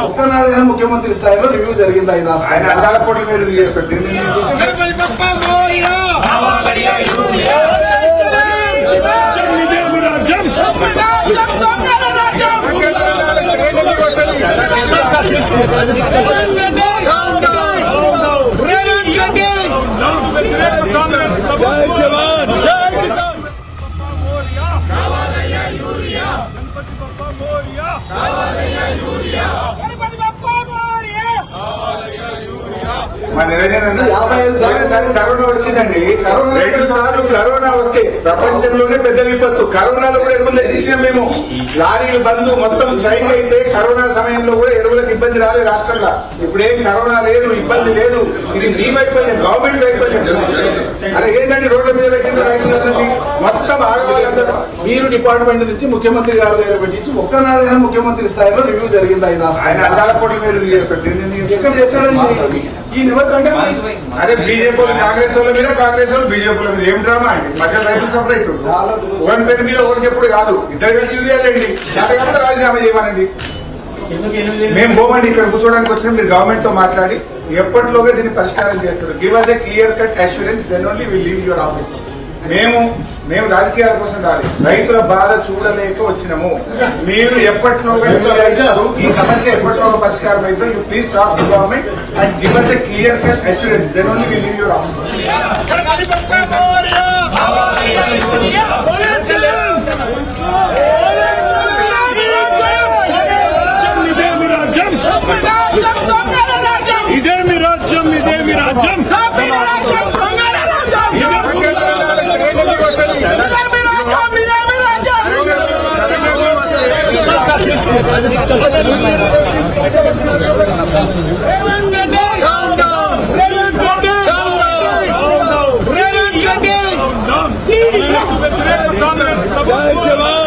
ఒక్కనాడైనా ముఖ్యమంత్రి స్థాయిలో రివ్యూ జరిగింది ఆయన అందాల పోటీ మీద రివ్యూ చేసి పెట్టింది. మా నిరంజన్ అన్న 55 సార్లు కరోనా వచ్చిందండి. 2 సార్లు కరోనా వస్తే ప్రపంచంలోనే పెద్ద విపత్తు. కరోనాలో కూడా ఎరువులు తెచ్చిచ్చినాం మేము. లారీలు బంద్ మొత్తం స్ట్రైక్ అయితే కరోనా సమయంలో కూడా ఎరువులకు ఇబ్బంది రాలేదు రాష్ట్రంలో. ఇప్పుడేం కరోనా లేదు, ఇబ్బంది లేదు. ఇది మీ వైఫల్యం, గవర్నమెంట్ వైఫల్యం. అలా ఏంటంటే రోడ్ల మీద పెట్టిన రైతులందరినీ మొత్తం ఆడవాళ్ళందరూ మీరు డిపార్ట్మెంట్ నుంచి ముఖ్యమంత్రి గారి దగ్గర పెట్టించి ఒక్కనాడైనా ముఖ్యమంత్రి స్థాయిలో రివ్యూ జరిగింది ఆయన అందాల పోటీ మీద రివ్యూ చేసి పెట్టింది. ఎక్కడండి ఈ నివకంటే అరే బీజేపీ కాంగ్రెస్ వాళ్ళ మీద, కాంగ్రెస్ వాళ్ళు బీజేపీ మీద ఏం డ్రామా అండి. మధ్య రైతులు సఫర్ అవుతుంది. ఒకరి పేరు మీద ఒకటి చెప్పుడు కాదు, ఇద్దరు కలిసి ఇవ్వాలండి. దానికంతా రాజీనామా చేయమనండి. మేము పోమండి, ఇక్కడ కూర్చోడానికి వచ్చిన మీరు గవర్నమెంట్ తో మాట్లాడి ఎప్పటిలోగా దీన్ని పరిష్కారం చేస్తారు. Give us a clear cut assurance, then only will leave your office. మేము రాజకీయాల కోసం రాలేదు, రైతుల బాధ చూడలేక వచ్చినాము. మీరు ఎప్పటిలోగా ఈ సమస్య ఎప్పటిలోగా పరిష్కారం అయితే you please talk to government and give us a clear cut assurance, then only will leave your office. Jai Jawan!